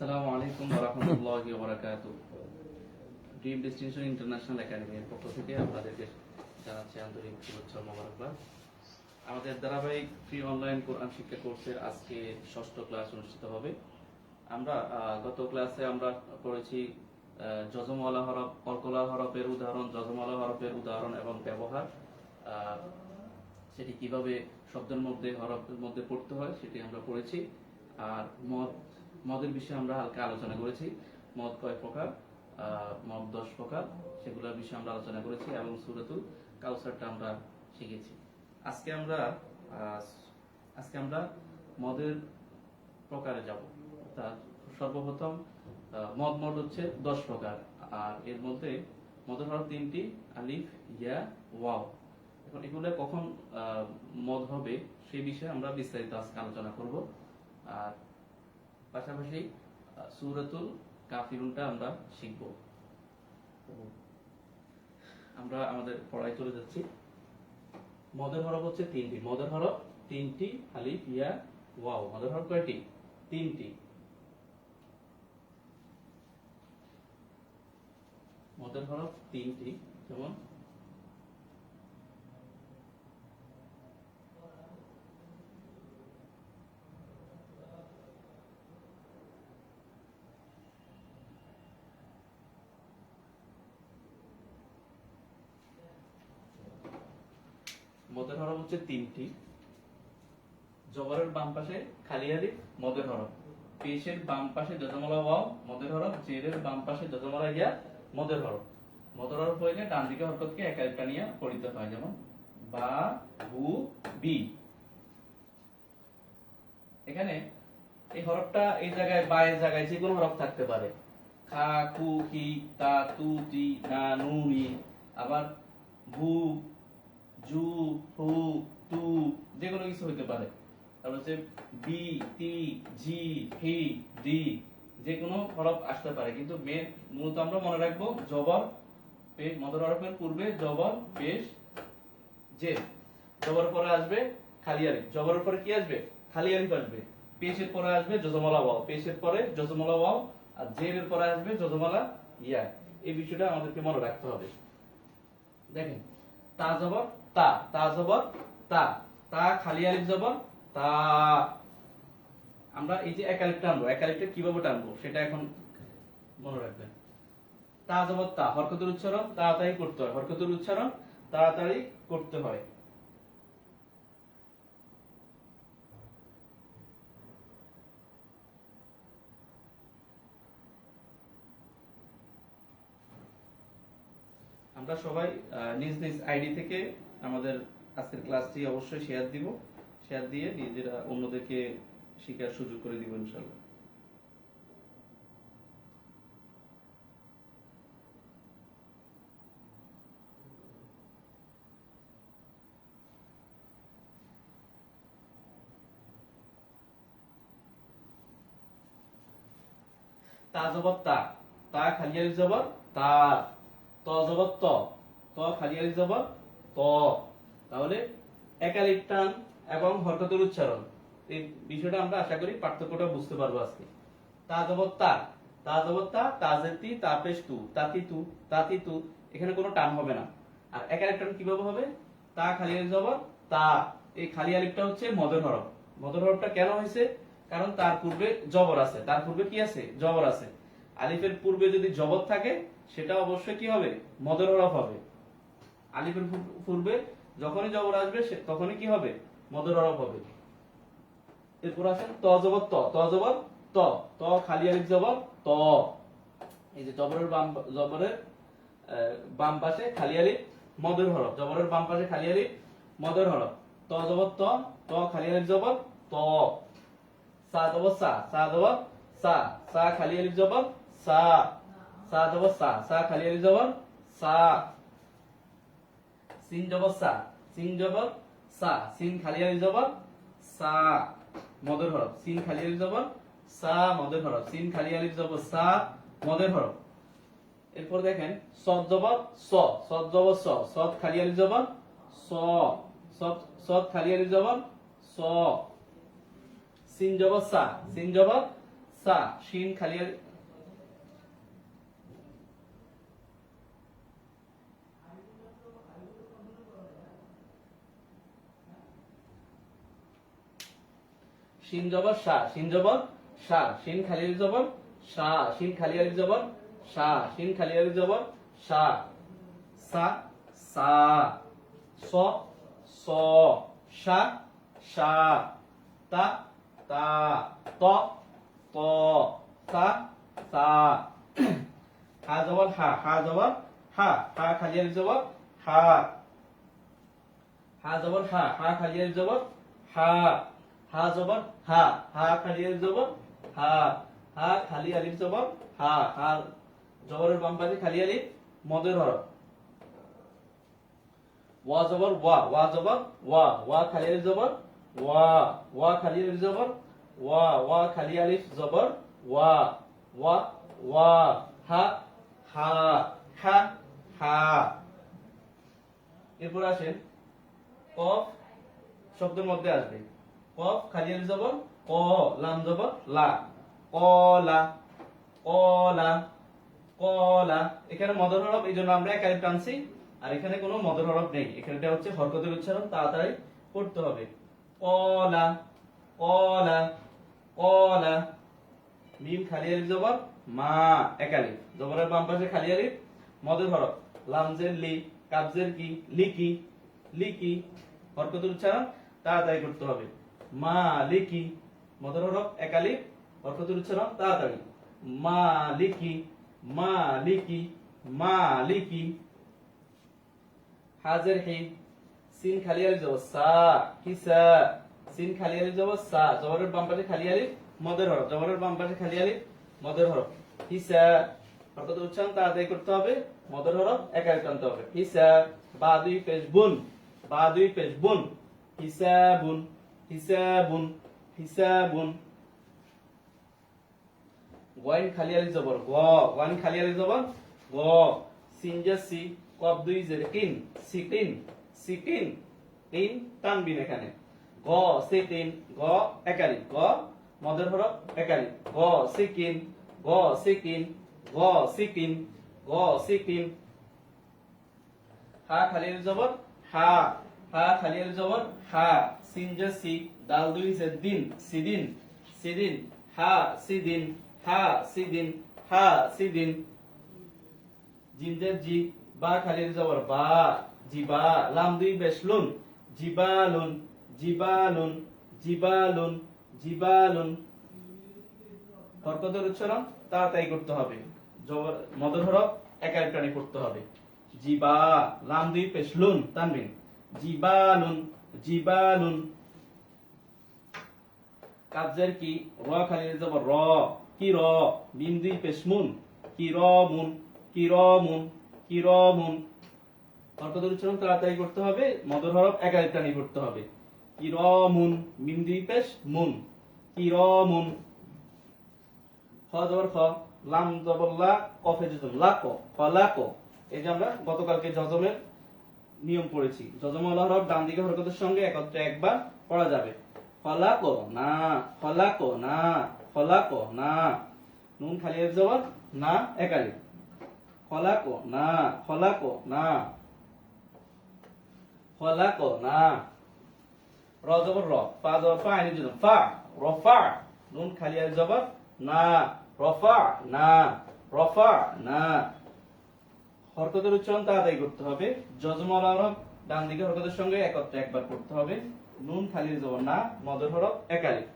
আসসালামু আলাইকুম ওয়া রাহমাতুল্লাহি ওয়া বারাকাতুহু। ড্রিম ডেস্টিনেশন ইন্টারন্যাশনাল একাডেমির পক্ষ থেকে আপনাদেরকে জানাচ্ছি আন্তরিক শুভেচ্ছা ও মোবারকবাদ। আমাদের ধারাবাহিক ফ্রি অনলাইন কোরআন শিক্ষা কোর্সের আজকে ষষ্ঠ ক্লাস অনুষ্ঠিত হবে। আমরা গত ক্লাসে আমরা পড়েছি যজমওয়ালা হরফ, কলকলা হরফের উদাহরণ, যজমওয়ালা হরফের উদাহরণ এবং ব্যবহার, সেটি কিভাবে শব্দের মধ্যে হরফের মধ্যে পড়তে হয় সেটি আমরা পড়েছি। আর মদের বিষয়ে আমরা হালকা আলোচনা করেছি। মদ কয় প্রকার, মদ 10 প্রকার, সেগুলোর বিষয়ে আমরা আলোচনা করেছি এবং সূরাতুল কাউসারটা আমরা শিখেছি। আজকে আমরা মদের প্রকারে যাব। অর্থাৎ সর্বপ্রথম মদ হচ্ছে 10 প্রকার, আর এর মধ্যে মদের হরফ 3টি, আলিফ, ইয়া, ওয়াও। এখন এগুলো কখন মদ হবে সেই বিষয়ে আমরা বিস্তারিত আজকে আলোচনা করব। আর পাশাপাশি সূরাতুল কাফিরুনটা আমরা শিখব। আমরা আমাদের পড়ায় চলে যাচ্ছি। মদের হরফ হচ্ছে 3টি। মদের হরফ 3টি, আলিফ, ইয়া, ওয়াও। মদের হরফ কয়টি? 3টি। মদের হরফ 3টি, যেমন মদের হরফ হচ্ছে 3টি। জবরের বাম পাশে খালি আলিফ, মদের হরফ। পেশের বাম পাশে যজমওয়ালা ওয়াও, মদের হরফ। জেরের বাম পাশে যজমওয়ালা ইয়া, মদের হরফ। মদের হরফ হইলে ডান দিকে হরকতকে এক একটা নিয়ে পড়িতে হয়, যেমন বা, বু, বি। এখানে এই হরফটা এই জায়গায় বা এর জায়গায় যে কোনো হরফ থাকতে পারে। খা, কু, কি, তা, তু, তি, না, নু, নি। আবার ভু, জু, হু, তু, যে কোনো কিছু হইতে পারে। তারপর হচ্ছে বি, তি, জি, হি, ডি, যে কোনো হরফ আসতে পারে। কিন্তু মূলত আমরা মনে রাখবো জবর পেশ, মদের হরফের পূর্বে জবর পেশ জে। জবর পরে আসবে খালি আলিফ। জবরের পরে কি আসবে? খালি আলিফ আসবে। পেশের পরে আসবে যজমওয়ালা ওয়াও। পেশের পরে যজমওয়ালা ওয়াও, আর জেরের পরে আসবে যজমওয়ালা ইয়া। এই বিষয়টা আমাদেরকে মনে রাখতে হবে। দেখেন, তা জবর তা, তা জবর তা, তা খালি আলিফ জবর তা। আমরা এই যে এক আলিফ টানবো, এক আলিফটা কিভাবে টানবো সেটা এখন মনে রাখবেন। তা জবর তা, হরকতের উচ্চারণ তাড়াতাড়ি করতে হয়। হরকতের উচ্চারণ তাড়াতাড়ি করতে হয়। আমরা সবাই নিজ নিজ আইডি থেকে আমাদের আজকের ক্লাসটি অবশ্যই শেয়ার দিব। শেয়ার দিয়ে নিজেরা অন্যদেরকে শেখার সুযোগ করে দিব ইনশাআল্লাহ। তা জবর তা, তা খালি আলিফ জবর তা। ত জবর ত, ত খালি আলিফ জবর ত। তাহলে এক আলিফ টান এবং হরকতের উচ্চারণ, এই বিষয়টা আমরা আশা করি পার্থক্যটা বুঝতে পারবো আজকে। তা জবর তা, তা জবর তা, তা জেতি, তা পেশ তু, তাতি তু, তাতি তু। এখানে কোনো টান হবে না। আর এক আলিফ টান কিভাবে হবে? তা খালি আলিফ জবর তা। এই খালি আলিফটা হচ্ছে মদের হরফ। মদের হরফটা কেন হয়েছে? কারণ তার পূর্বে জবর আছে। তার পূর্বে কি আছে? জবর আছে। আলিফের পূর্বে যদি জবর থাকে সেটা অবশ্যই কি হবে? মদের হরফ হবে। আলিফের পূর্বে যখনই জবর আসবে তখনই কি হবে? মদের হরফ হবে। এরপর আসেন ত জবর ত, ত জবর ত, ত খালি আলিফ জবর ত। এই যে জবরের বাম পাশে খালি আলিফ, মদের হরফ। জবরের বাম পাশে খালি আলিফ, মদের হরফ। ত জবর ত, ত খালি আলিফ জবর ত। সা জবর সা, সা জবর সা, সা খালি আলিফ জবর সা। সা জবর সা, সা খালি আলিফ জবর সা। সিন জবর সা, সিন জবর সা, সিন খালি আলিফ জবর সা, মদের হরফ। সিন খালি আলিফ জবর সা, মদের হরফ। সিন খালি আলিফ জবর সা, মদের হরফ। এরপর দেখেন সদ জবর স, সদ জবর স, সদ খালি আলিফ জবর স, সদ খালি আলিফ জবর স। সিন জবর সা, সিন জবর সা, সা শিন খালি আলিফ শিন জবর সা শিন জবর সা শিন খালি আলিফ জবর সা শিন খালি আলিফ জবর সা শিন খালি আলিফ জবর সা সা সা স স শা শা তা তা ত ত সা সা হা জবর হা হা জবর হা হা খালি আলিফ জবর হা হা জবর হা হা খালি আলিফ জবর হা হা জবর হা হা খালি আলিফ জবর হা হা খালি আলিফ জবর হা হা জবরের বাম পাশে খালি আলিফ মদের হরফ ওয়া জবর ওয়া জবর ওয়া খালি আলিফ জবর ওয়া খালি আলিফ জবর ওয়া খালি আলিফ জবর ওয়া হা হা হা হা এরপর আসেন কফ শব্দের মধ্যে আসবে কফ খালি আলিফ জবর ক লাম জবর লা কলা কলা কলা এখানে মদর হরফ এই জন্য আমরা এক আলিফ টানছি আর এখানে কোনো মদর হরফ নেই এখানেটা হচ্ছে হরকতের উচ্চারণ তাড়াতাড়ি পড়তে হবে কলা কলা কলা মিম খালি আলিফ জবর মা এক আলিফ জবরের বাম পাশে খালি আলিফ মদর হরফ লামজের লি কাবজের কি লিকি লিকি হরকতের উচ্চারণ তাড়াতাড়ি করতে হবে মা লিকি মদর হরফ এক আলিফ হরকতের উচ্চারণ তাড়াতাড়ি মা লিকি মা লিকি মা লিকি হাজের হি সিন খালি আলিফ জবর সা হিসা সিন খালি আলিফ জবর সা জবরের বাম পাশে খালি আলিফ মদের হরফ জবরের বাম পাশে খালি আলিফ মদের হরফ হিসা হরকতের উচ্চারণ তাড়াতাড়ি করতে হবে মদের হরফ এক আলিফ টানতে হবে হিসা বা দুই পেশ বুন বা দুই পেশ বুন হিসাবুন হিসাবুন হিসাবুন ওয়াইন খালি আলিফ জবর গ ওয়াইন খালি আলিফ জবর গ সিন জাসি কব দুই জের কিন সিকিন সিকিন তিন তানবিন এখানে গ সিকিন গ এক আলিফ গ মদের হরফ এক আলিফ গ সিকিন গ সিকিন গ সিকিন গ সিকিন হা খালি আলিফ জবর হা হা খালি আলিফ জবর হা সিন জাসি দাল দুই জের দিন সিদিন সিদিন হা সিদিন হা সিদিন হা সিদিন জিনজের জি বা খালি আলিফ জবর বা জিবা লাম দুই বেশলুন জিবালুন জিবালুন জিবালুন জিবালুন হরকতের উচ্চারণ তাড়াতাড়ি করতে হবে জবর মদর হরফ এক আলিফ টানে করতে হবে জিবা লাম দুই পেশলুন তানবিন জিবালুন জিবালুন কাবজের কি র খালি আলিফ জবর র কি র মিম দুই পেশমুন কিরমুন কিরমুন কিরমুন হরকতের উচ্চারণ তাড়াতাড়ি করতে হবে মদর হরফ এক আলিফ টানে করতে হবে কিরমুন মিম দুই পেশ মুন কিরমুন খ জবর খ লাম জবর লা কফে জজম লাক ফলাক এই যে আমরা গতকালকে জজমের নিয়ম পড়েছি জজম ওয়ালা হরফ ডান দিকে হরকতের সঙ্গে একত্রে একবার পড়া যাবে ফলাক না ফলাক না ফলাক না নুন খালি আলিফ জবর না এক আলিফ ফলাক না ফলাক না ফলাক না র জবর র ফা জবর ফা আইন জজম ফা রফা নুন খালি আলিফ জবর না রফা না রফা না হরকতের উচ্চারণ তাড়াতাড়ি করতে হবে জজম ওয়ালা হরফ ডান দিকে হরকতের সঙ্গে একত্রে একবার পড়তে হবে নুন খালি জবর না মদের হরফ এক আলিফ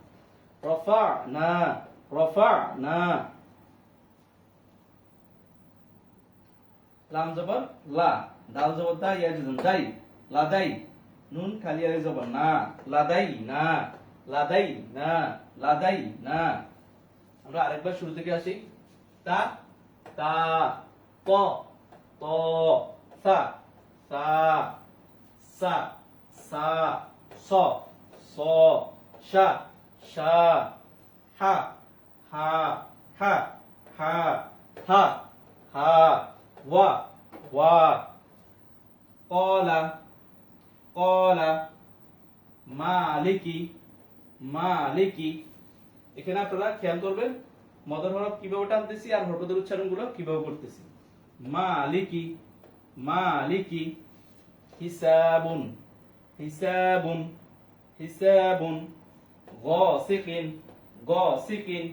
রফা না রফা না লাম জবর লা দাল জবর দা ইয়া জজম দাই লাদাই নুন খালি আলিফ জবর না লাদাই না লাদাই না লাদাই না আমরা আরেকবার শুরু থেকে আসি তা তা ক ত সা সা সা সা স স শা শা হা হা হা হা হা হা ওয়া ওয়া কলা কলা মালিকি মালিকি এখানে আপনারা খেয়াল করবেন মদর হরফ কিভাবে টানতেছি আর হরকতের উচ্চারণগুলো কিভাবে করতেছি। মালিকি, মালিকি, হিসাবুন, হিসাবুন, হিসাবুন, গাসিকিন, গাসিকিন,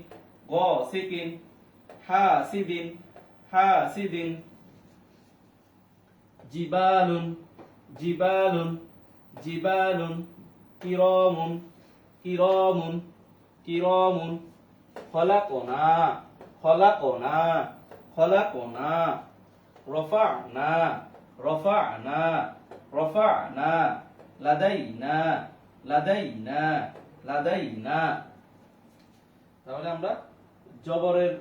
গাসিকিন, হাসিদিন, হাসিদিন, জিবালুন, জিবালুন, জিবালুন, কিরামুন, কিরামুন, কিরামুন, খলাকনা, খলাকনা, খলাকনা, রফা'না, রফা'না, রফা'না, লাদাইনা, লাদাইনা, লাদাইনা। তাহলে আমরা জবরের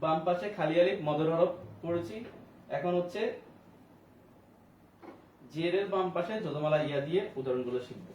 বাম পাশে খালি আলিফ মদর হরফ পড়েছি। এখন হচ্ছে জেরের বাম পাশে যদমালা ইয়া দিয়ে উদাহরণগুলো শিখব।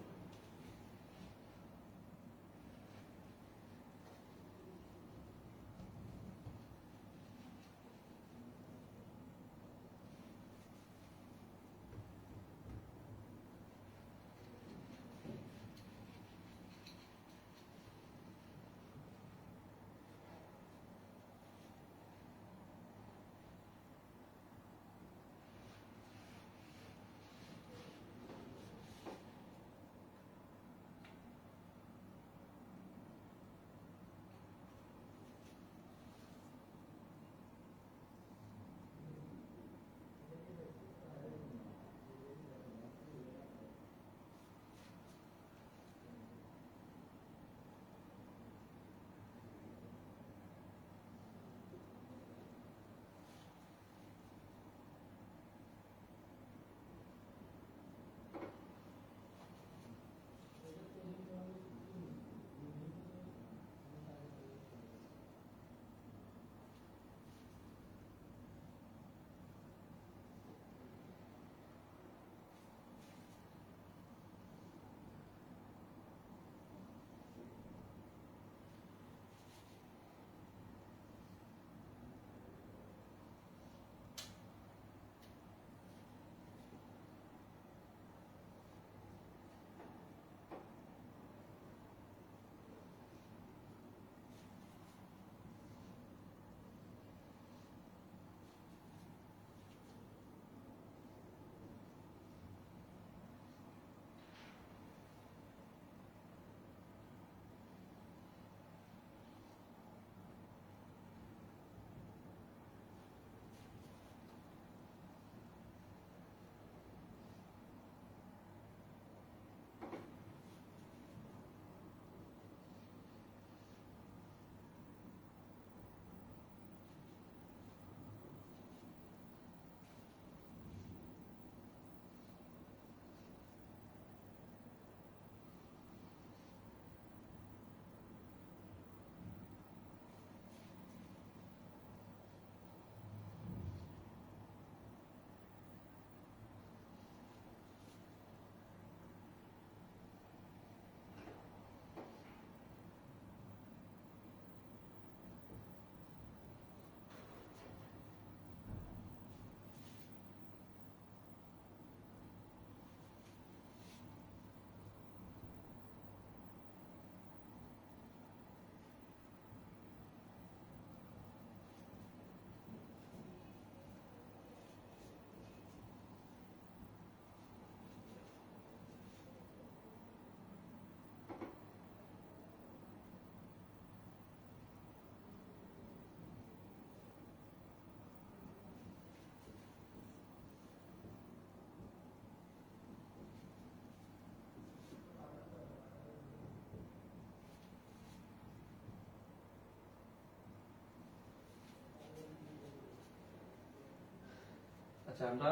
আচ্ছা, আমরা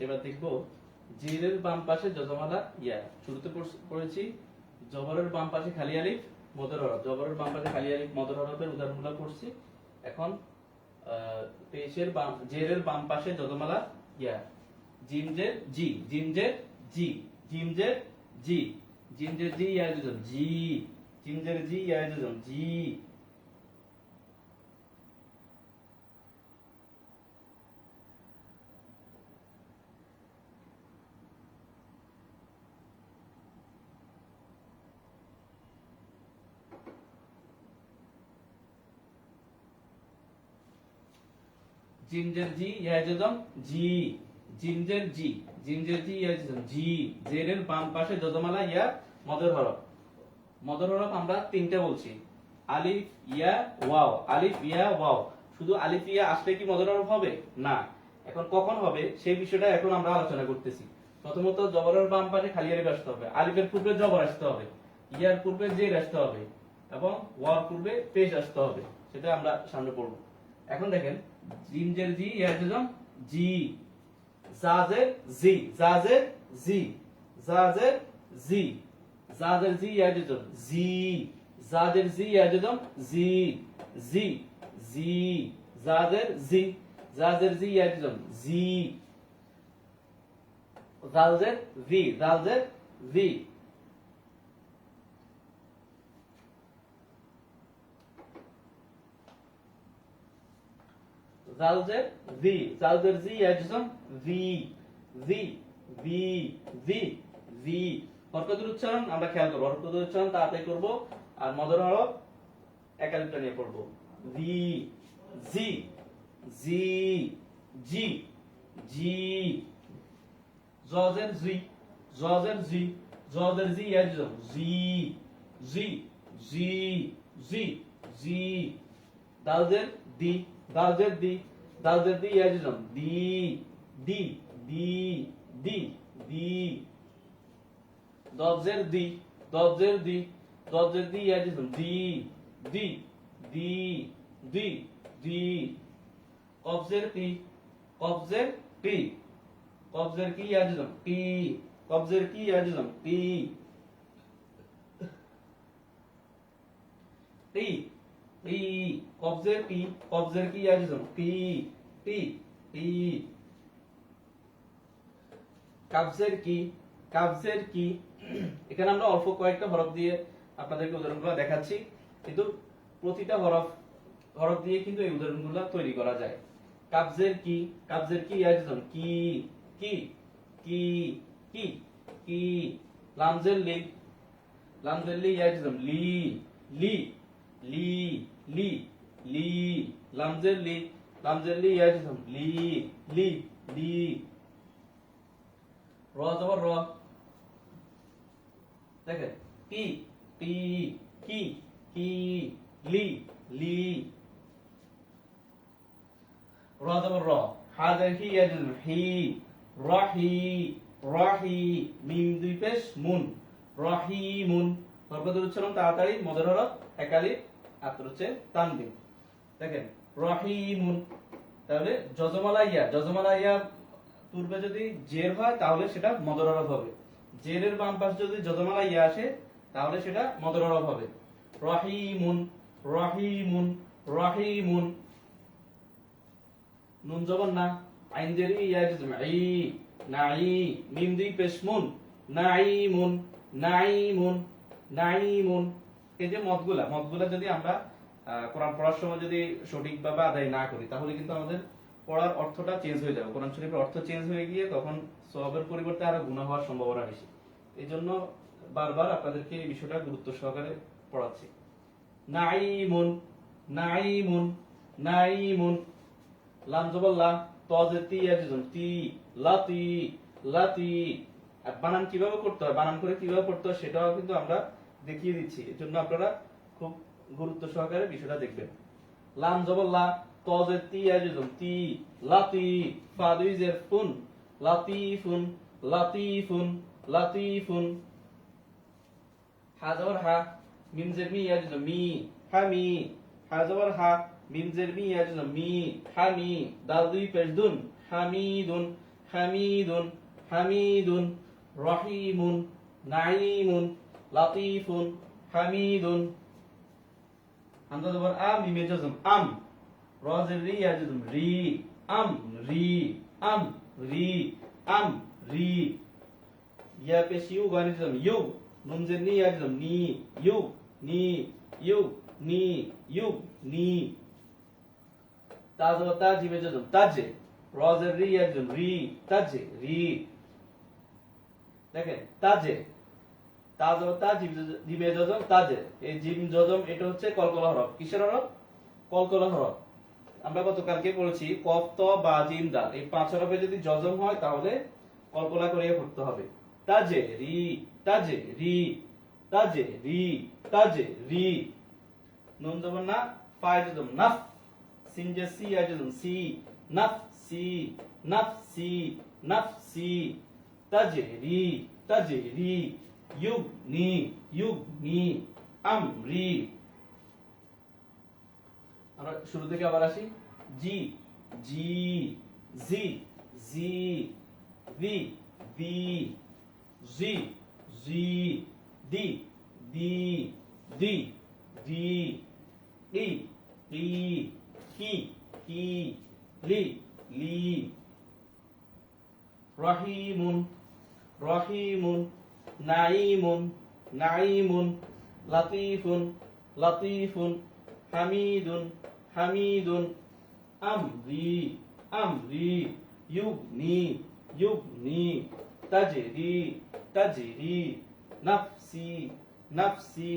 এবার দেখব জেরের বাম পাশে যজমালা ইয়া। শুরুতে পড়েছি জবরের বাম পাশে খালি আলিফ মদর হরফ, জবরের বাম পাশে খালি আলিফ মদর হরফের উদাহরণগুলো পড়ছি। এখন পেশের বাম জেরের বাম পাশে যজমালা ইয়া। জিম জের জি, জিম জের জি, জিম জের জি, জিম জের জি ইয়া যজম জি, জিম জের জি ইয়া যজম জি। জিমজের জি ইয়া যজম জি, জিমজের জি, জিমজের জি ইয়া যজম জি, জেরের বাম পাশে যজমালা ইয়া মদের হরফ। মদের হরফ আমরা তিনটা বলছি, আলিফ ইয়া ওয়াও, আলিফ ইয়া ওয়াও। শুধু আলিফ ইয়া আসলে কি মদের হরফ হবে? না। এখন কখন হবে সেই বিষয়টা এখন আমরা আলোচনা করতেছি। প্রথমত জবরের বাম পাশে খালি আলিফ আসতে হবে, আলিফের পূর্বে জবর আসতে হবে, ইয়ার পূর্বে জের আসতে হবে এবং ওয়ার পূর্বে পেশ আসতে হবে, সেটা আমরা সামনে পড়ব। এখন দেখেন, জিমজের জি ইয়া যজম জি, জাজের জি, জাজের জি, জাজের জি, জাজের জি ইয়া যজম জি, জাজের জি ইয়া যজম জি, জি, জি, জাজের জি, জাজের জি ইয়া যজম জি, জালজের ভি, জালজের ভি। জালজের ভি, জালজের জি ইয়া যজম ভি, ভি, ভি, ভি, ভি। হরকতের উচ্চারণ আমরা খেয়াল করব, হরকতের উচ্চারণ তাড়াতাড়ি করব আর মদের হরফ একালিপটা নিয়ে পড়ব। ভি, জি, জি, জি, জি, জজের জি, জজের জি, জজের জি ইয়া যজম জি, জি, জি, জি, জি। দালজের দি, দালজের দি, দালজের দি ইয়া যজম দি, দি, দি, দি, দি। দজের দি, দজের দি, দজের দি ইয়া যজম দি, দি, দি, দি, দি। কবজের কি, কবজের কি, কবজের কি ইয়া যজম কি, কবজের কি ইয়া যজম কি, কি, কি। কবজের কি, কবজের কি ইয়া যজম কি, কি, কি। কাবজের কি, কাবজের কি। এখানে আমরা অল্প কয়েকটা হরফ দিয়ে আপনাদেরকে উদাহরণগুলো দেখাচ্ছি, কিন্তু প্রতিটা হরফ হরফ দিয়ে কিন্তু এই উদাহরণগুলো তৈরি করা যায়। কাবজের কি, কাবজের কি ইয়া যজম কি, কি, কি, কি, কি। লামজের লি, লামজের লি ইয়া যজম লি, লি, লি, লি, লি। লামজের লি, লামজের লি ইয়া যজম লি, লি, লি। র জবর র, দেখেন কি, কি, কি, কি, লি, লি। র জবর র, হা জের হি ইয়া যজম হি, রাহি, রাহি। মিম দুই পেশ মুন, রাহিমুন। হরকতের উচ্চারণ তাড়াতাড়ি, মদের হরফ একালিফ, আতর হচ্ছে তানবিন। দেখেন রাহিমুন, তাহলে যজমালা ইয়া, যজমালা ইয়া পূর্বে যদি জের হয় তাহলে সেটা মদের হরফ হবে, জেরের বাম পাশে যদি যজমালা ইয়া আসে তাহলে সেটা মদের হরফ হবে। রাহিমুন, রাহিমুন, রাহিমুন। নুন জবর না, আইন জের ইয়া যজম ই, নাঈ। মিম দুই পেশ মুন, নাঈমুন, নাঈমুন, নাঈমুন। এই যে মদগুলা, মদগুলা যদি আমরা কোরআন পড়ার সময় যদি সঠিকভাবে আদায় না করি তাহলে কিন্তু আমাদের পড়ার অর্থটা চেঞ্জ হয়ে যাবে, কোরআন শরীফের অর্থ চেঞ্জ হয়ে গিয়ে তখন সওয়াবের পরিবর্তে আরো গুনাহ হওয়ার সম্ভাবনা বেশি। এই জন্য বারবার আপনাদেরকে এই বিষয়টা গুরুত্ব সহকারে পড়াচ্ছি। নাঈমুন, নাঈমুন, নাঈমুন। লাম জবর লা, ত জের তি ইয়া যজম তি, লাতি, লাতি। আর বানান কিভাবে করতে হয়, বানান করে কিভাবে পড়তে হয় সেটাও কিন্তু আমরা দেখিয়ে দিচ্ছি, এজন্য আপনারা খুব গুরুত্ব সহকারে বিষয়টা দেখবেন। লাম জবর লা, ত জের তি ইয়া যজম তি, লাতি। ফা দুই জের ফুন, লাতিফুন, লাতিফুন, লাতিফুন। হা জবর হা, মিম জের মি ইয়া যজম মি, হামি। হা জবর হা, মিম জের মি ইয়া যজম মি, হামি। দাল দুই পেশ দুন, হামিদুন, হামিদুন, হামিদুন। রহিমুন, নাঈমুন, লাতিফুন, হামিদুন। হামজা জবর আ, মিমে যজম আম। র জের রি ইয়া যজম রি, আম রি, আম রি, আম রি। ইয়া পেশ ইউ গনি যজম ইউ। নুন জের নি ইয়া যজম নি, ইউ, নি, ইউ, নি, ইউ, নি। তা জবর তা, জিমে যজম তাজে। র জের রি ইয়া যজম রি, তাজে, রি। দেখেন তাজে, তা জবর তা, জিমে যজম তাজে। এই জিম যজম এটা হচ্ছে কলকলা হরফ। কিসের হরফ? কলকলা হরফ। আমরা গতকালকে পড়েছি কফ ত বা জিম দাল এই পাঁচ হরফে যদি জজম হয় তাহলে কল্পনা করিয়ে পড়তে হবে। তাজে রি, তাজে রি, তাজে রি, তাজে রি। নুন জবর না, ফায় জজম নাফ, সিন যে সি আয় জজম সি, নাফ সি, নাফ সি, নাফ সি। তাজে রি, তাজে রি, ইউগ নি, ইউগ নি, আমরি। আমরা শুরু থেকে আবার আসি। জি, জি, জি, জি, ভি, ভি, জি, জি, দি, দি, দি, দি, ই, ই, কি, কি, লি, লি। রহিমুন, রহিমুন, নাইমুন, নাইমুন, লাতিফুন, লাতিফুন, হামিদুন, হামিদুন, আমরি, আমরি, ইউগনি, ইউগনি, তাজরি, তাজরি, নাফসি, নাফসি।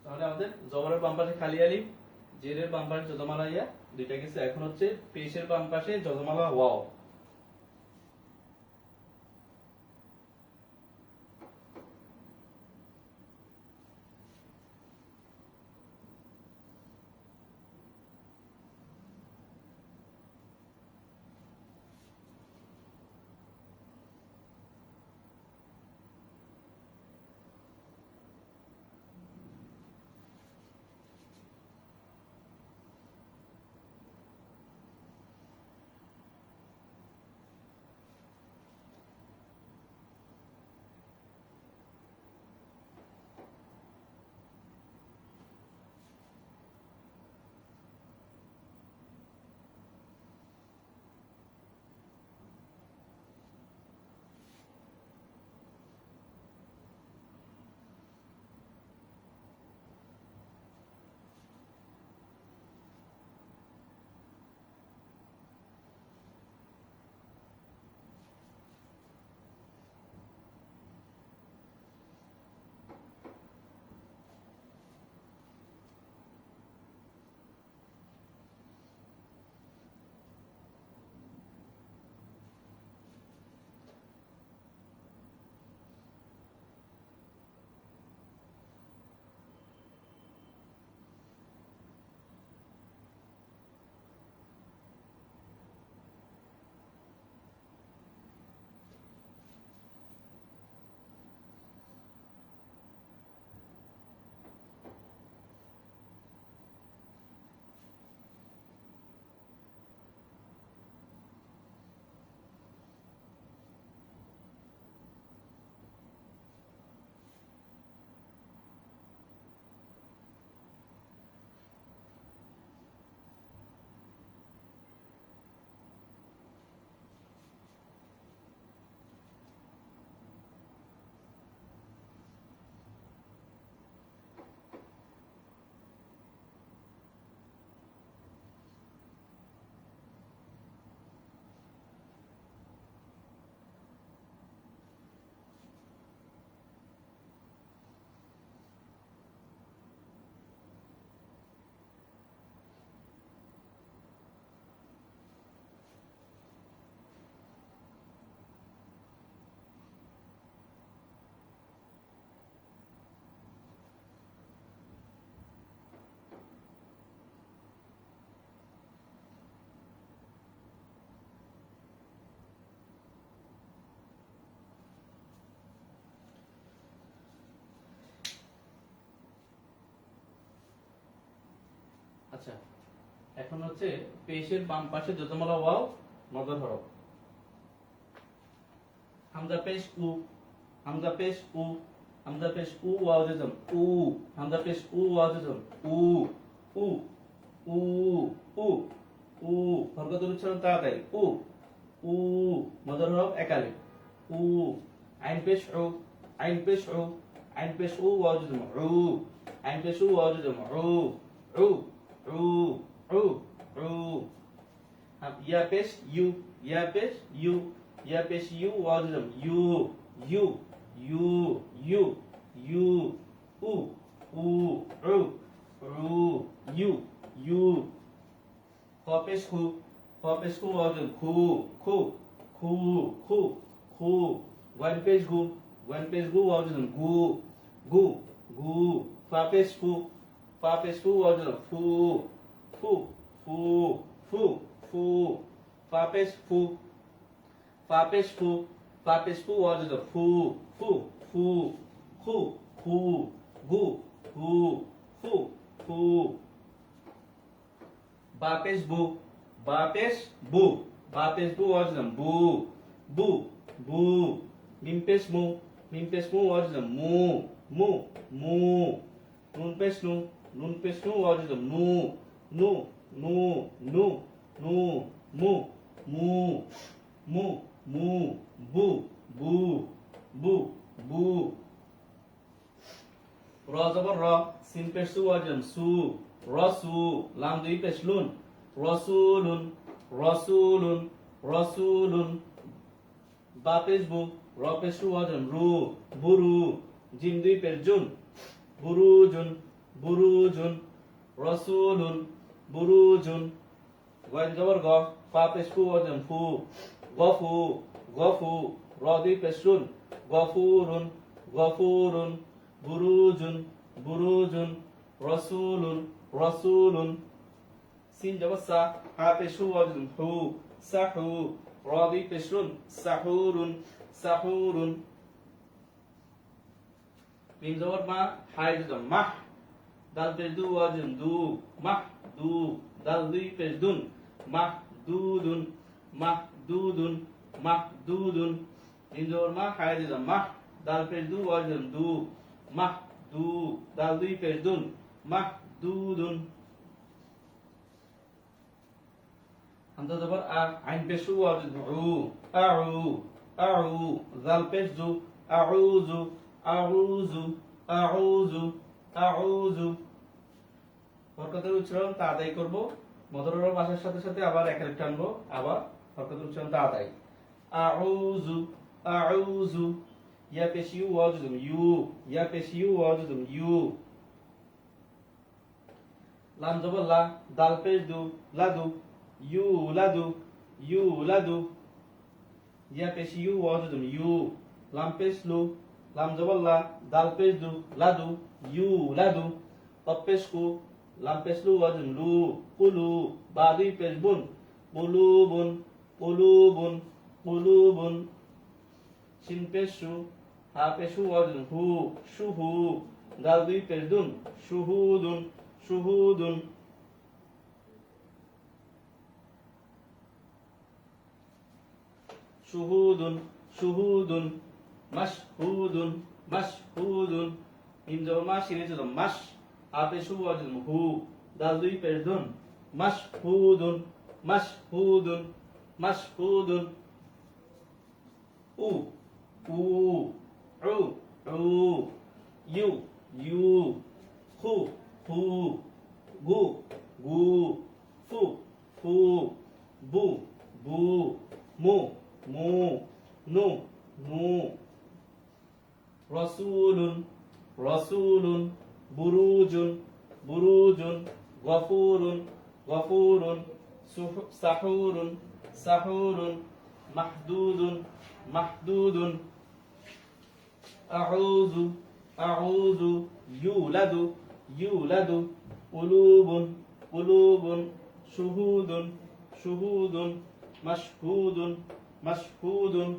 তাহলে আমাদের জবরের বাম পাশে খালি আলিফ, জেরের বাম পাশে যজমালা ইয়া দুইটা গেছে। এখন হচ্ছে পেশের বাম পাশে যজমালা ওয়াও। আচ্ছা, এখন হচ্ছে পেশের বাম পাশে যতমালা ওয়াও মদর হরফ। হামজা পেশ উ, হামজা পেশ উ, হামজা পেশ উ ওয়াও জজম উ, হামজা পেশ উ ওয়াও জজম উ উ উ উ উ। হরকতের উচ্চারণ তাড়াতাড়ি উ উ, মদর হরফ একালে উ। আইন পেশ উ, আইন পেশ উ, আইন পেশ উ ওয়াও জজম উ, আইন পেশ উ ওয়াও জজম উ উ উ উ উ। ইয়া পেশ ইউ, ইয়া পেশ ইউ, ইয়া পেশ ইউ ওয়াও জজম ইউ ইউ ইউ ইউ ইউ উ উ উ উ ইউ ইউ। খ পেশ খু, খ পেশ খু ওয়াও জজম খু খু খু খু খু। ওয়ান পেশ গু, ওয়ান পেশ গু ওয়াও জজম গু গু গু। ফা পেশ ফু, ফা পেশ ফু ওয়াও জজম ফু ফু ফু ফু ফু। ফা পেশ ফু, ফা পেশ ফু, ফা পেশ ফু ওয়াও জজম ফু ফু ফু খু খু গু গু ফু ফু। বা পেশ বু, বা পেশ বু, বা পেশ বু ওয়াও জজম বু বু বু। মিম পেশ মু, মিম পেশ মু ওয়াও জজম মু মু মু। নুন পেশ নু, নুন পেশ নু ওয়াও জজম নু নু নু নু নু মু মু মু মু বু বু বু বু। র জবর র, সিন পেশ সু ওয়াও জজম সু রসু। লাম দুই পেশ লুন রসুলুন রসুলুন রসুলুন। বা পেশ বু, র পেশ রু ওয়াও জজম রু বুরু। জিম দুই পেশ জুন বুরুজুন বুরুজুন রসুলুন বুরুজুন। গয়েন জবর গ, ফা পেশ ফু ওয়াও জজম ফু গফু গফু। র দুই পেশ রুন গফুরুন গফুরুন। বুরুজুন বুরুজুন রসুলুন রসুলুন। সিন জবর সা, হা পেশ হু ওয়াও জজম হু সাহু। র দুই পেশ রুন সাহুরুন সাহুরুন। মিম জবর মা, হায় জজম মাহ। দাল পেশ দু ওয়াও জজম দু মাহ দু। দাল দুই পেশ দুন মাহ দুদুন মাহ দুদুন মাহ দুদুন। মিম জবর মা, হায় জজম মাহ। দাল পেশ দু ওয়াও জজম দু মাহ দু। দাল দুই পেশ দুন মাহ দুদুন। হামজা জবর আ, আইন পেশ উ ওয়াও জজম উ আউ আউ। জাল পেশ জু আউযু আউযু আউযু আউযু। হরকতের উচ্চারণ তাড়াতাড়ি করব, মদর হরফ আসার সাথে সাথে আবার এক আরেকটা আনবো, আবার হরকতের উচ্চারণ তাড়াতাড়ি আউযু আউযু। ইয়া পেশ ইউ ওয়াও জজম ইউ, ইয়া পেশ ইউ ওয়াও জজম ইউ। লাম জবর লা, দাল পেশ দু লাদু ইউ লাদু ইউ লাদু। ইয়া পেশ ইউ ওয়াও জজম ইউ। লাম পেশ লু, লাম জবর লা, দাল পেশ দু লাদু ইউ লাদু। কফ পেশ কু, লাম পেশ লু ওয়াও জজম লু কুলু। বা দুই পেশ বুন কুলুবুন কুলুবুন কুলুবুন। শিন পেশ সু, হা পেশ হু ওয়াও জজম হু শুহু। দাল দুই পেশ দুন শুহুদুন শুহুদুন। শুহুদুন শুহুদুন মাশহুদুন মাশহুদুন। মিম জবর মা, শিনে জজম মাশ। হা পেশ হু ওয়াও জজম হু। দাল দুই পেশ দুন মাশহুদুন মাশহুদুন মাশহুদুন। উ উ উ উ ইউ ইউ খু খু গু গু ফু ফু বু বু মু মু নু নু। রসুলুন রসুলুন বুরুজুন বুরুজুন। গফুরুন গফুরুন সাহুরুন সাহুরুন। মাহদুদুন মাহদুদুন। আউযু আউযু ইউলাদু ইউলাদু। কুলুবুন কুলুবুন শুহুদুন শুহুদুন মাশহুদুন মাশহুদুন।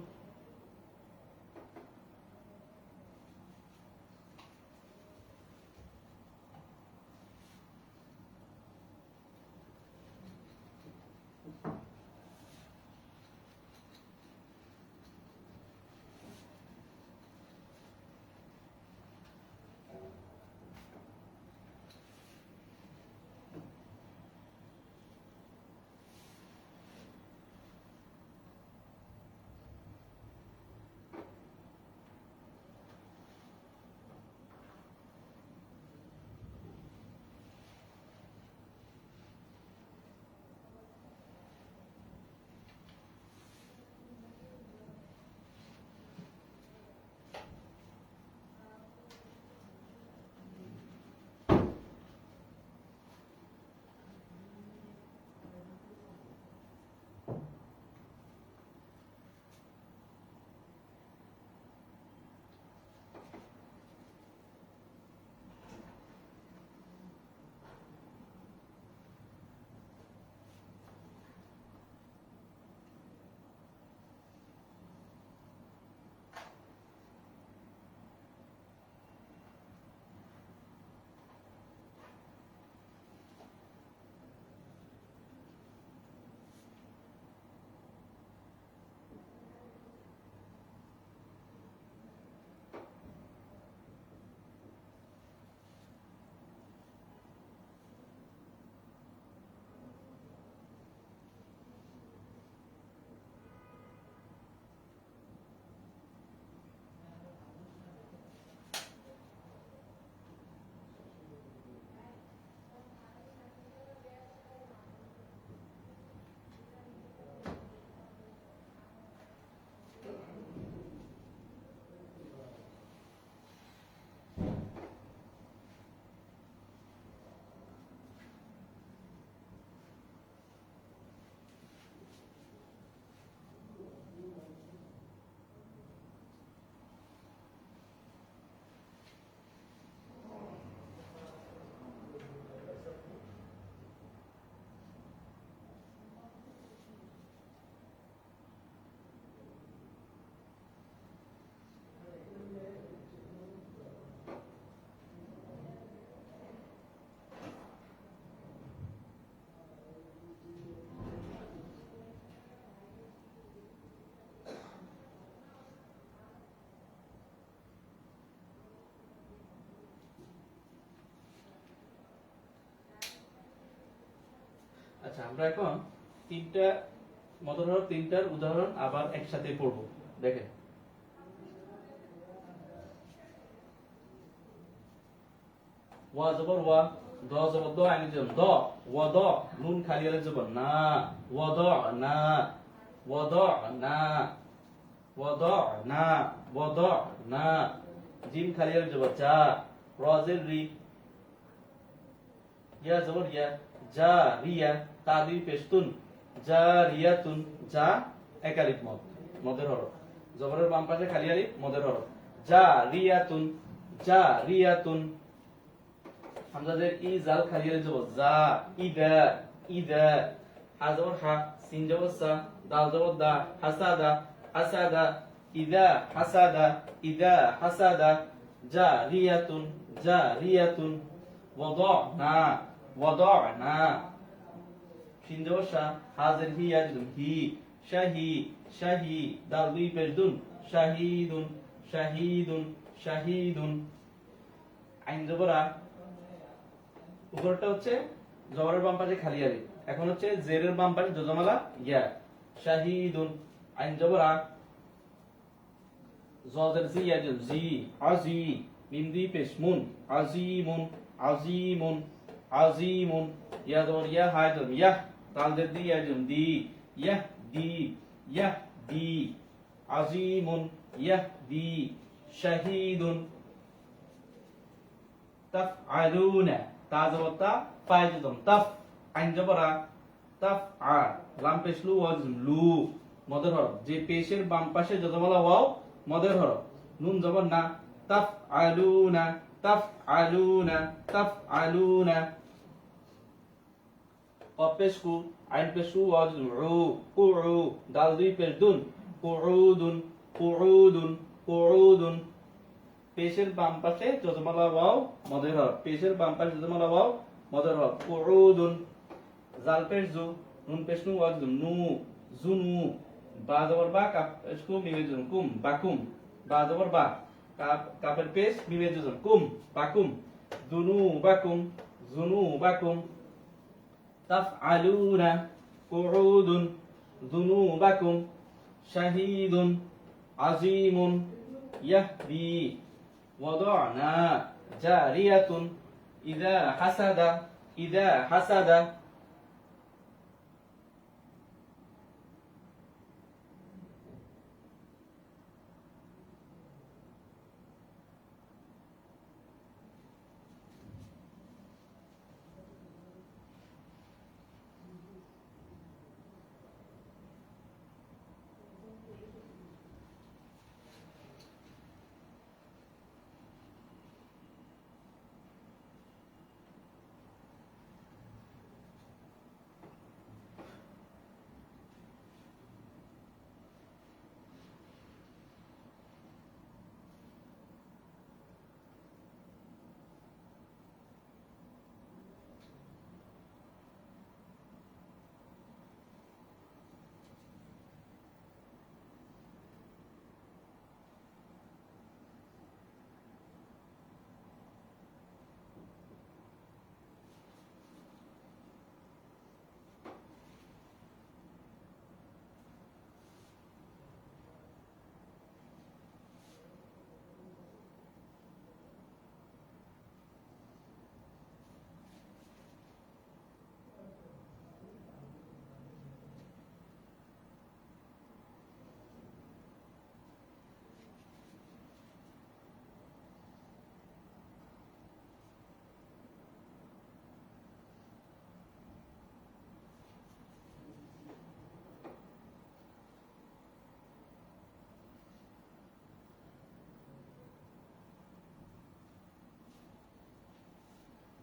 আচ্ছা, আমরা এখন তিনটা মদের হরফ, তিনটার উদাহরণ আবার একসাথে পড়ব। দেখেন, ওয়া জবর ওয়া, দ জবর দ, আইন জবর দ, ওয়া দ, নুন খালি আলিফ জবর না, ওয়া দ না, ওয়া দ না, ওয়া দ না, ওয়া দ না, জিম খালি আলিফ জবর যা, র জের রি, ইয়া জবর ইয়া, যা রিয়া, তা দুই পেশতুন, যা রিয়াতুন, যা এক আলিফ মদ, মদের হরফ, জবরের বাম পাশে খালি আলিফ মদের হরফ, যা রিয়াতুন, যা রিয়াতুন, হামজাদের ই জাল খালি আলিফ জবর যা, ইদা, ইদা, হা জবর হা, সিন জবর সা, দাল জবর দা, হাসাদা, হাসাদা, ইদা হাসাদা, ইদা হাসাদা, যা রিয়াতুন, যা রিয়াতুন, ওয়াদানা, ওয়াদানা, সিন জবর সা, হাজের হি আজদুম হি, শাহি, শাহি, দাল দুই পেশ দুন, শাহিদুন, শাহিদুন, শাহিদুন, আইন জবর আ, উপরটা হচ্ছে জবরের বাম পাশে খালি আলিফ, এখন হচ্ছে জেরের বাম পাশে জজমালা ইয়া, শাহিদুন, আইন জবর আ, জজের জি আজম জি, আজি, মিম দুই পেশ মুন, আজিমুন, আজিমুন, আজিমুন, ইয়া জবর ইয়া, হা আজম ইয়াহ, দালদের দি আজম দি, ইয়াহ দি, ইয়াহ দি, আজিমুন, ইয়াহ দি, শাহিদুন, তাফআলুনা, তা জবর তা, ফা জবর তাফ, আইন জবর আ, তাফআ, লাম পেশ লু, ওয়া জবর লু, মদের হরফ, যে পেশের বাম পাশে যজমালা ওয়াও মদের হরফ, নুন জবর না, তাফআলুনা, তাফআলুনা, তাফআলুনা, কফ পেশ কু, আইন পেশ কু, ওয়া জবর উ, কুউ, দাল দুই পেশ দুন, কুউদুন, কুউদুন, কুউদুন, পেশের বাম পাশে যজমালা ওয়াও মদের হরফ, পেশের বাম পাশে যজমালা ওয়াও মদের হরফ, কুউদুন, জাল পেশ জু, নুন পেশ নু, ওয়া জবর নু, জুনু, বা জবর বা, কাফ পেশ কু, মিমে জবর কুম, বাকুম, বা জবর বা, কাফের পেশ মিমে জবর কুম, বাকুম, দুনু বাকুম, জুনু বাকুম, তাফআলুনা, কুউদুন, দুনু বাকুম, শাহিদুন, আজিমুন, ইয়াহদি, ওয়াদানা, জারিয়াতুন, ইদা হাসাদা, ইদা হাসাদা,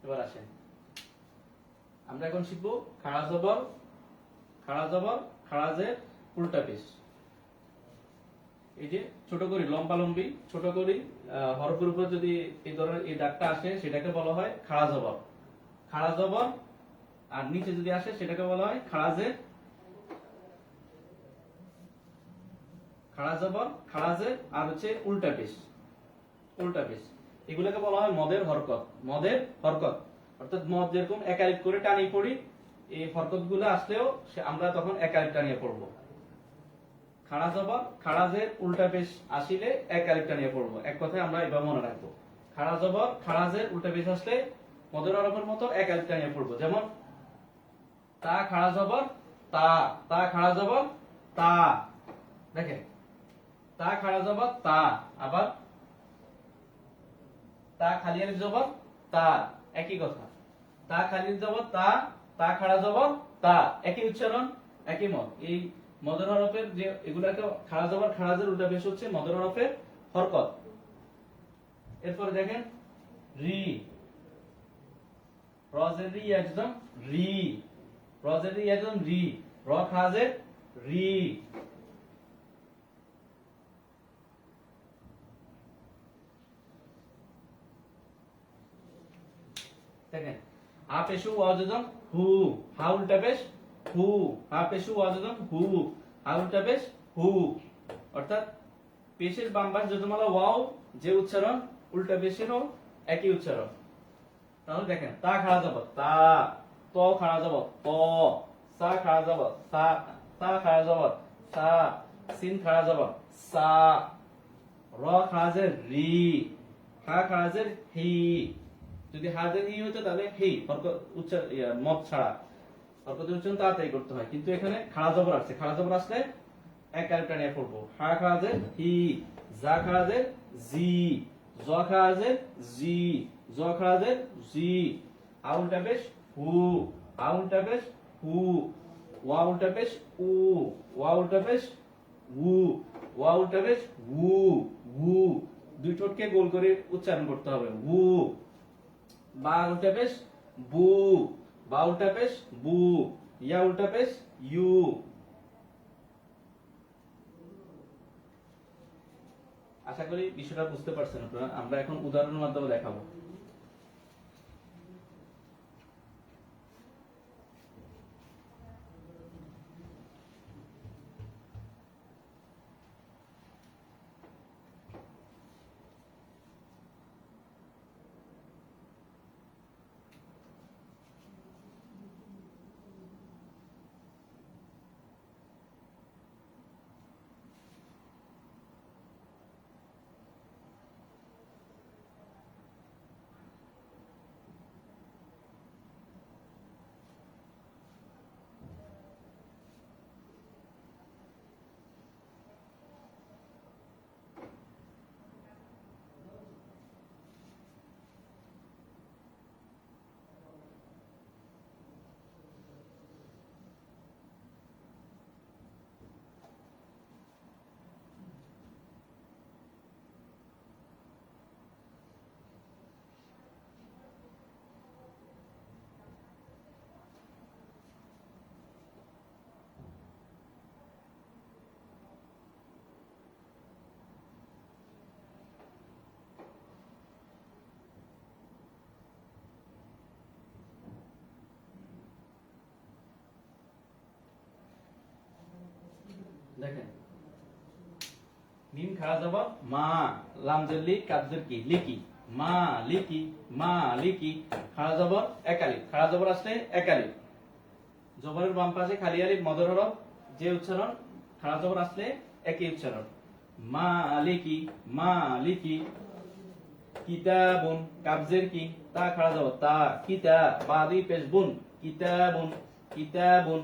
এবার আসেন, আমরা এখন শিখবো খাড়া জবর, খাড়া জবর, খাড়াজের উল্টা পেশ। এই যে ছোট করি লম্বা লম্বি ছোট করি হরফের উপর যদি এই ধরনের এই দাগটা আসে সেটাকে বলা হয় খাড়া জবর, খাড়া জবর, আর নিচে যদি আসে সেটাকে বলা হয় খাড়াজের, খাড়া জবর, খাড়াজের, আর হচ্ছে উল্টা পেশ, উল্টা পেশ, এগুলোকে বলা হয় মদের হরকত, মদের হরকত, অর্থাৎ মদ যেরকম এক আলিফ করে টানি পড়ি এই হরকতগুলো আসলেও আমরা তখন এক আলিফটা নিয়ে পড়বো। খাড়া জবর খাড়াজের উল্টা পেশ আসিলে এক আলিফটা নিয়ে পড়বো। এক কথায় আমরা এভাবে মনে রাখবো, খাড়া জবর খাড়াজের উল্টা পেশ আসলে মদের হরফের মতো এক আলিফটা নিয়ে পড়বো। যেমন তা খাড়া জবর তা, তা খাড়া জবর তা, দেখেন তা খাড়া জবর তা, আবার তা খালি আলিফ জবর তা, একই কথা। তা খালি আলিফ জবর তা, তা খাড়া জবর তা, একই উচ্চারণ একই মত। এই মদের হরফের যে এগুলাকে খাড়া জবর খাড়াজের উল্টা পেশ হচ্ছে মদের হরফের হরকত। এরপর দেখেন রি, রজের রি একদম রি, রজের রি একদম রি, র খাজের রি। দেখেন হা পেশু ওয়াজদম হু, হা উল্টা পেশ হু, হা পেশু ওয়াজদম হু, হা উল্টা পেশ হু। অর্থাৎ পেশের বাম পাশ যতমালা ওয়াও যে উচ্চারণ, উল্টা পেশেরও একই উচ্চারণ। তাহলে দেখেন তা খাড়া যাব তা, ত খাড়া যাব ত, সা খাড়া যাব সা, সা খাড়া যাব সা, সিন খাড়া যাব সা, র খাড়াজের রি, হা খাড়াজের হি। যদি হাজের হি হতো তাহলে হি উচ্চার মত ছাড়া হরকতের উচ্চারণ তাড়াতাড়ি করতে হয়, কিন্তু এখানে খাড়া জবর আসছে। খাড়া জবর আসলে এক আলিফটা নিয়ে পড়বো। হা খাড়াজের হি, জা খাড়াজের জি, জ খাড়াজের জি, জ খাড়াজের জি, আ উল্টা পেশ হু, আ উল্টা পেশ হু, ওয়া উল্টা পেশ উ, ওয়া উল্টা পেশ উ, ওয়া উল্টা পেশ উ, উ। দুই ঠোঁটকে গোল করে উচ্চারণ করতে হবে উ। বা উল্টা পেশ বু, বা উল্টা পেশ বু, ইয়া উল্টা পেশ ইউ। আশা করি বিষয়টা বুঝতে পারছেন আপনারা। আমরা এখন উদাহরণের মাধ্যমে দেখাবো। দেখেন মিম খাড়া যাব মা, লাম জের লি, কাফ জের কি লিকি, মা লিকি, মা লিকি। খাড়া যাব এক আলিফ, খাড়া জবর আসলে এক আলিফ। জবরের বাম পাশে খালি আলিফ মদের হরফ যে উচ্চারণ, খাড়া জবর আসলে একই উচ্চারণ। মা লিকি, মা লিকি। কিতাবুন, কাফ জের কি, তা খাড়া যাব তা, কিতা, বা দুই পেশ বুন, কিতাবুন, কিতাবুন।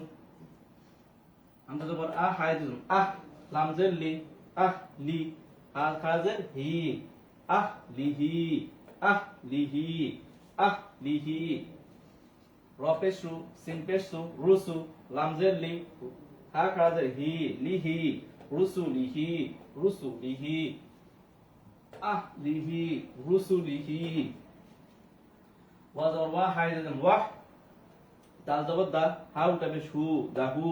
আমরা জবর আ হায় দিলাম আহ, লাম জের লি, আহ লি, হা খাড়া জের হি, আহ লিহি, আহ লিহি, আহ লিহি। র পেশ রু, সিন পেশ সু, রুসু, লাম জের লি, হা খাড়া জের হি, লিহি, রুসু লিহি, রুসু লিহি, আহ লিহি, রুসু লিহি। ওয়া জবর ওয়া হায় দিলাম ওয়াহ, দাল জবর দা, হা উল্টা পেশ হু, দাহু,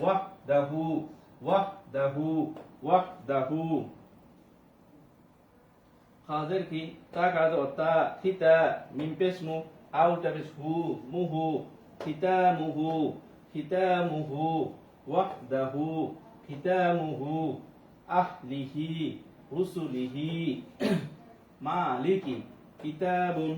ওয়াহ দাহু, ওয়াহ দাহু, ওয়াহ দাহু। খাজের কি, তা খাজা তা, খিতা, মিম পেশ মু, আ উল্টা পেশ হু, মুহু, খিতা মুহু, খিতা মুহু, ওয়াহ দাহু, খিতা মুহু, আহলিহি, রুসুলিহি, মালিকি, কিতাবুন।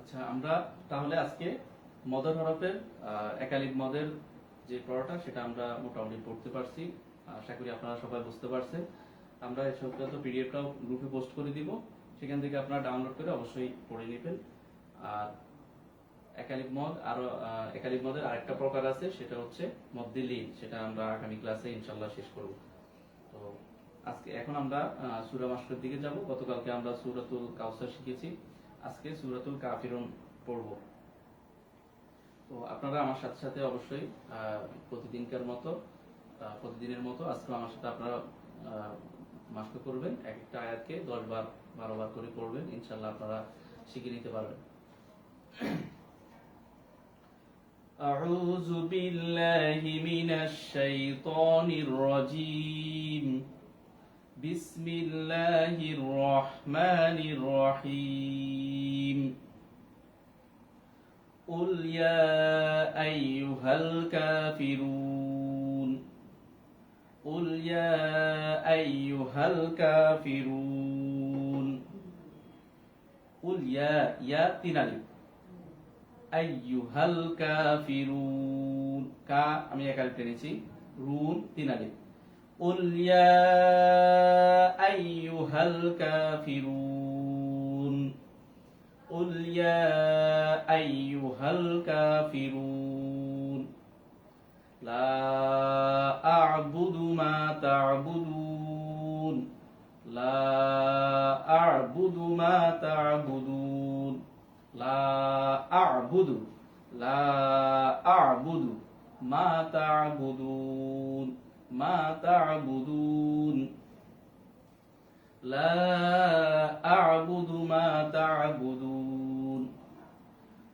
আচ্ছা, আমরা তাহলে আজকে মদের হরফের একালিক মদের যে পড়াটা সেটা আমরা মোটামুটি পড়তে পারছি। আশা করি আপনারা সবাই বুঝতে পারছেন। আমরা এই সংক্রান্ত পিডিএফটাও গ্রুপে পোস্ট করে দিব, সেখান থেকে আপনারা ডাউনলোড করে অবশ্যই পড়ে নেবেন। আর একালিক মদ আরো একালিক মদের আরেকটা প্রকার আছে, সেটা হচ্ছে মদ্দে লীন, সেটা আমরা আগামী ক্লাসে ইনশাল্লাহ শেষ করব। তো আজকে এখন আমরা সূরা মাসরের দিকে যাব। গতকালকে আমরা সূরাতুল কাউসার শিখেছি, আজকে সূরাতুল কাফিরুন পড়ব। তো আপনারা আমার সাথে সাথে অবশ্যই প্রতিদিনের মতো আজকে আমার সাথে আপনারা মাস্ক করবেন, এক একটা আয়াতকে 10 বার 12 বার করে পড়বেন, ইনশাআল্লাহ আপনারা শিখে নিতে পারবেন। أعوذ بالله من الشيطان الرجيم بسم الله الرحمن الرحيم قل يا أيها الكافرون قل يا أيها الكافرون قل يا তিনালি আইয়ুহাল কাফিরুন, কা আমি একাল টেনেছি, রুন তিনালি। قل يا أيها الكافرون قل يا أيها الكافرون لا أعبد ما تعبدون لا أعبد ما تعبدون لا أعبد ما تعبدون ما تعبدون لا أعبد ما تعبدون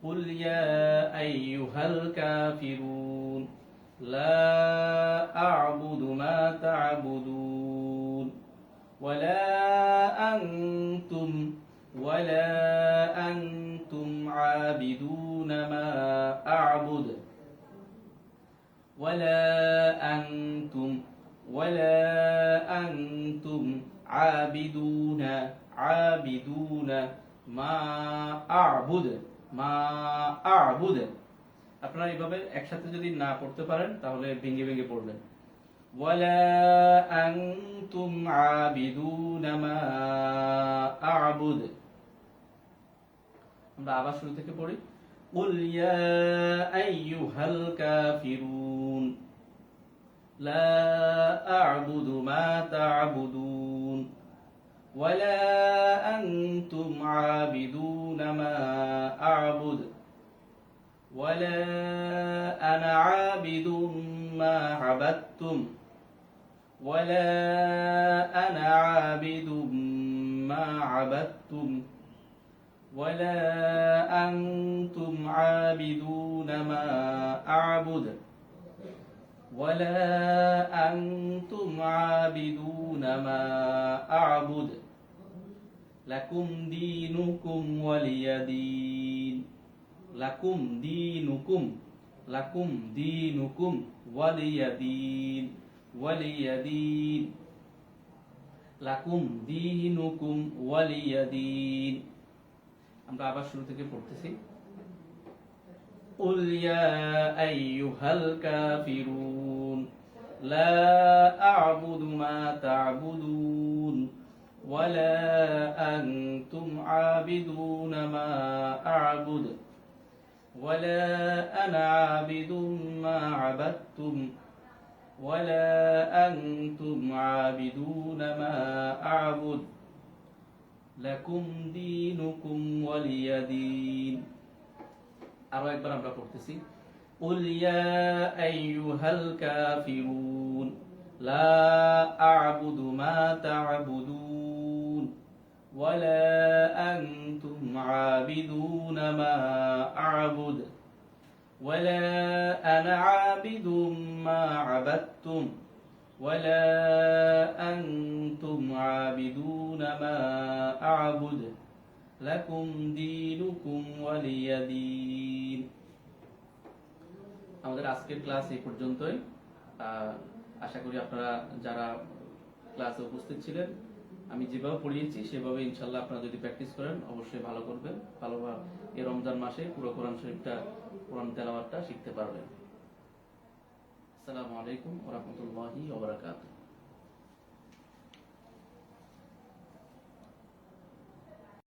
قل يا أيها الكافرون لا أعبد ما تعبدون ولا أنتم عابدون ما أعبد ولا أنتم عابدون ما أعبد আপনারা এইভাবে একসাথে যদি না পড়তে পারেন তাহলে ভেঙে ভেঙে পড়বেন। ولا أنتم عابدون ما أعبد, আমরা আবার শুরু থেকে পড়ি। قل يا أيها الكافرون لا أعبد ما تعبدون ولا أنتم عابدون ما أعبد ولا أنا عابد ما عبدتم ولا أنا عابد ما عبدتم ولا أنتم عابدون ما أعبد ولا أنتم عابدون ما أعبد لكم دينكم ولي دين لكم دينكم ولي دين لكم دينكم ولي دين। আমরা আবার শুরু থেকে পড়তেছি। قل يا أيها الكافرون لا أعبد ما تعبدون ولا أنتم عابدون ما أعبد ولا أنا عابد ما عبدتم ولا أنتم عابدون ما أعبد لكم دينكم ولي دين। আরো একবার আমরা পড়তেছি। قل يا أيها الكافرون لا أعبد ما تعبدون ولا أنتم عابدون ما أعبد ولا أنا عابد ما عبدتم ولا أنتم عابدون ما أعبد لكم دينكم ولي دين। আমাদের আজকের ক্লাস এই পর্যন্তই। আশা করি আপনারা যারা ক্লাসে উপস্থিত ছিলেন আমি যেভাবে পড়িয়েছি সেভাবে ইনশাল্লাহ আপনারা যদি প্র্যাকটিস করেন অবশ্যই ভালো করবেন, ভালোভাবে এই রমজান মাসে পুরো কোরআন শরীফটা, কোরআন তেলাওয়াতটা শিখতে পারবেন। আসসালামু আলাইকুম ওয়া রাহমাতুল্লাহি ওয়া বারাকাতুহু।